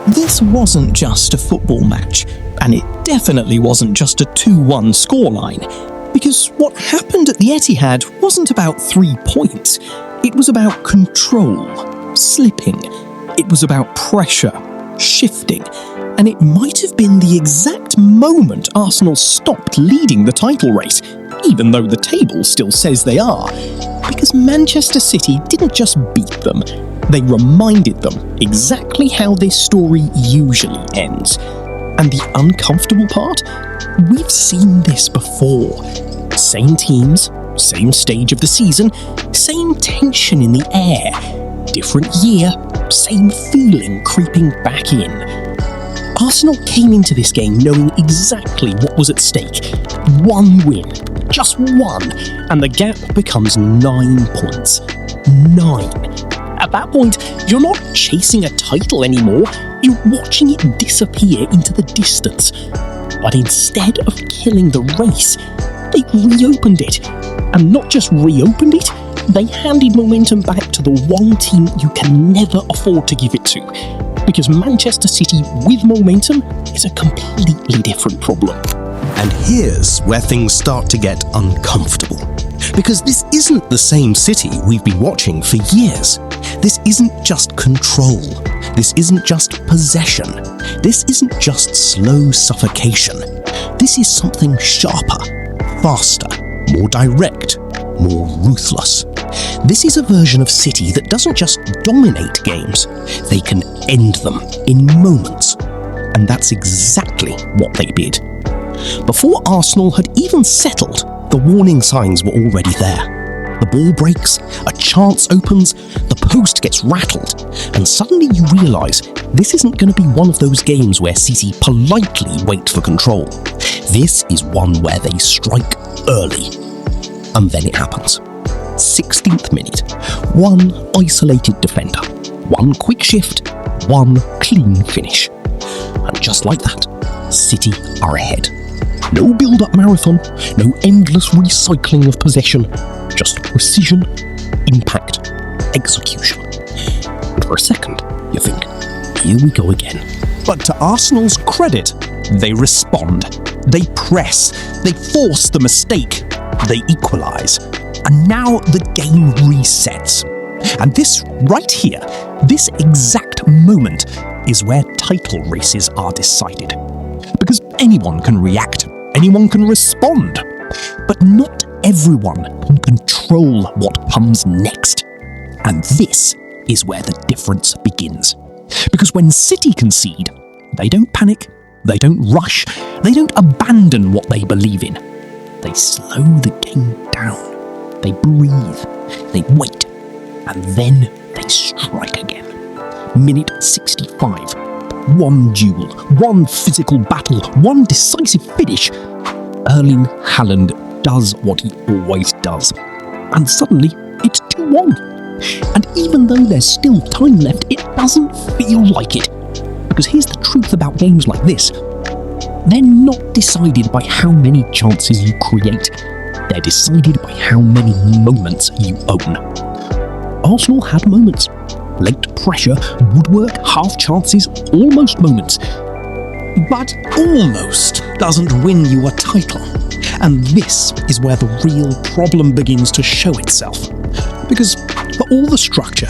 This wasn't just a football match, and it definitely wasn't just a 2-1 scoreline, because what happened at the Etihad wasn't about 3 points. It was about control, slipping. It was about pressure, shifting, and it might have been the exact moment Arsenal stopped leading the title race, even though the table still says they are, because Manchester City didn't just beat them, they reminded them exactly how this story usually ends. And the uncomfortable part? We've seen this before. Same teams, same stage of the season, same tension in the air. Different year, same feeling creeping back in. Arsenal came into this game knowing exactly what was at stake. One win, just one, and the gap becomes 9 points. 9. At that point, you're not chasing a title anymore, you're watching it disappear into the distance. But instead of killing the race, they reopened it. And not just reopened it, they handed momentum back to the one team you can never afford to give it to. Because Manchester City with momentum is a completely different problem. And here's where things start to get uncomfortable. Because this isn't the same City we've been watching for years. This isn't just control. This isn't just possession. This isn't just slow suffocation. This is something sharper, faster, more direct, more ruthless. This is a version of City that doesn't just dominate games, they can end them in moments. And that's exactly what they did. Before Arsenal had even settled, the warning signs were already there. The ball breaks, a chance opens, the post gets rattled, and suddenly you realise this isn't going to be one of those games where City politely wait for control. This is one where they strike early. And then it happens. 16th minute. One isolated defender. One quick shift. One clean finish. And just like that, City are ahead. No build-up marathon, no endless recycling of possession, just precision, impact, execution. And for a second, you think, here we go again. But to Arsenal's credit, they respond. They press. They force the mistake. They equalise. And now the game resets. And this right here, this exact moment, is where title races are decided. Because anyone can react, anyone can respond, but not everyone can control what comes next. And this is where the difference begins. Because when City concede, they don't panic, they don't rush, they don't abandon what they believe in. They slow the game down. They breathe, they wait, and then they strike again. Minute 65. One duel, one physical battle, one decisive finish. Erling Haaland does what he always does. And suddenly, it's 2-1. And even though there's still time left, it doesn't feel like it. Because here's the truth about games like this. They're not decided by how many chances you create. They're decided by how many moments you own. Arsenal had moments. Late pressure, woodwork, half chances, almost moments. But almost doesn't win you a title. And this is where the real problem begins to show itself. Because for all the structure,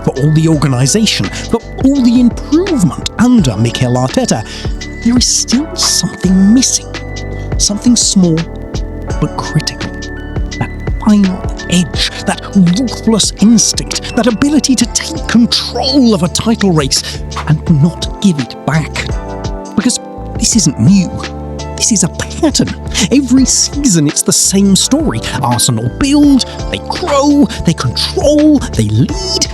for all the organisation, for all the improvement under Mikel Arteta, there is still something missing. Something small but critical. That final edge, that ruthless instinct, that ability to take control of a title race and not give it back. Because this isn't new. This is a pattern. Every season it's the same story. Arsenal build, they grow, they control, they lead,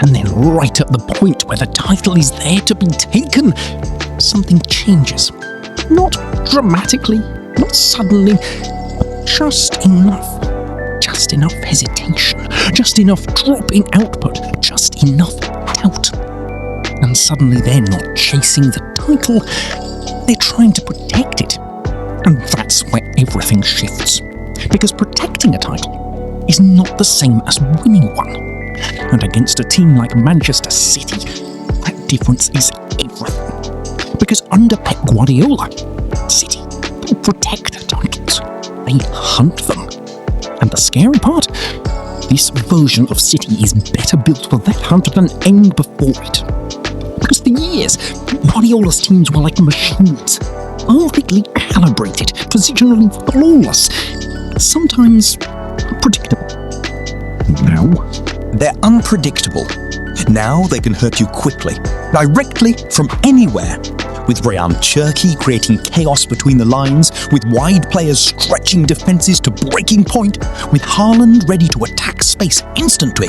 and then right at the point where the title is there to be taken, something changes. Not dramatically, not suddenly, but just enough. Just enough hesitation, just enough drop in output, just enough doubt. And suddenly they're not chasing the title, they're trying to protect it. And that's where everything shifts. Because protecting a title is not the same as winning one. And against a team like Manchester City, that difference is everything. everything. Because under Pep Guardiola, City don't protect targets, they hunt them. And the scary part? This version of City is better built for that hunt than any before it. Because for years, Guardiola's teams were like machines, perfectly calibrated, positionally flawless, sometimes predictable. Now, they're unpredictable. Now they can hurt you quickly, directly from anywhere. With Rayan Cherki creating chaos between the lines, with wide players stretching defences to breaking point, with Haaland ready to attack space instantly.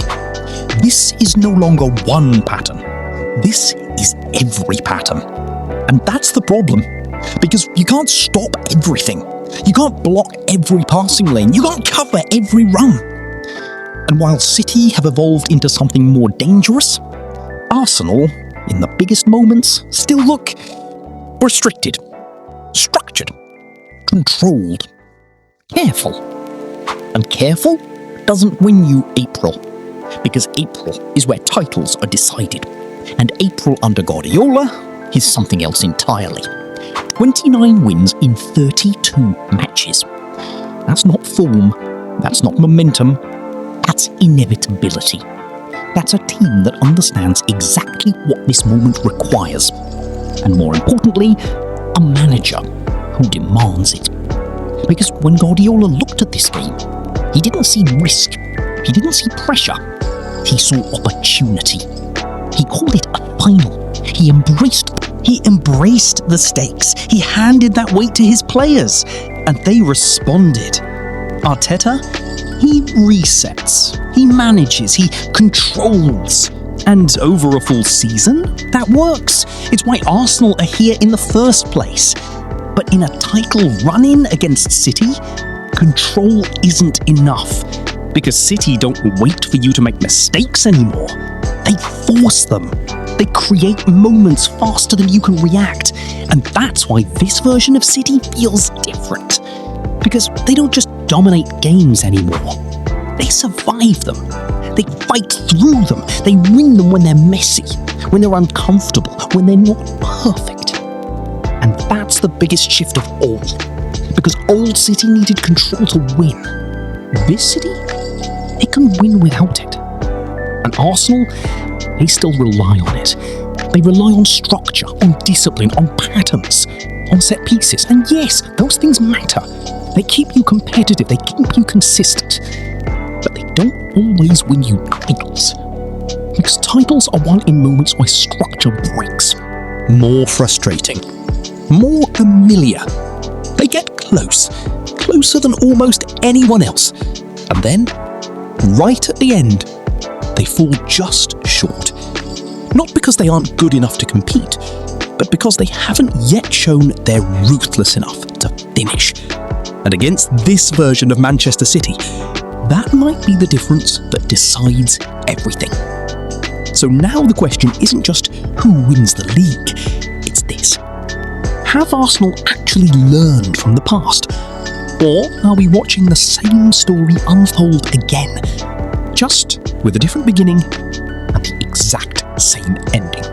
This is no longer one pattern. This is every pattern. And that's the problem. Because you can't stop everything. You can't block every passing lane. You can't cover every run. And while City have evolved into something more dangerous, Arsenal, in the biggest moments, still look restricted, structured, controlled, careful. And careful doesn't win you April, because April is where titles are decided. And April under Guardiola is something else entirely. 29 wins in 32 matches. That's not form, that's not momentum, that's inevitability. That's a team that understands exactly what this moment requires. And more importantly, a manager who demands it. Because when Guardiola looked at this game, he didn't see risk, he didn't see pressure, he saw opportunity. He called it a final. He embraced the stakes. He handed that weight to his players, and they responded. Arteta, he resets, he manages, he controls. And over a full season, that works. It's why Arsenal are here in the first place. But in a title run-in against City, control isn't enough. Because City don't wait for you to make mistakes anymore. They force them. They create moments faster than you can react. And that's why this version of City feels different. Because they don't just dominate games anymore. They survive them. They fight through them. They win them when they're messy, when they're uncomfortable, when they're not perfect. And that's the biggest shift of all. Because old City needed control to win. This City, it can win without it. And Arsenal, they still rely on it. They rely on structure, on discipline, on patterns, on set pieces. And yes, those things matter. They keep you competitive, they keep you consistent. But they don't always win you titles. Because titles are won in moments where structure breaks. More frustrating. More familiar. They get close. Closer than almost anyone else. And then, right at the end, they fall just short. Not because they aren't good enough to compete, but because they haven't yet shown they're ruthless enough to finish. And against this version of Manchester City, that might be the difference that decides everything. So now the question isn't just who wins the league, it's this. Have Arsenal actually learned from the past? Or are we watching the same story unfold again, just with a different beginning and the exact same ending?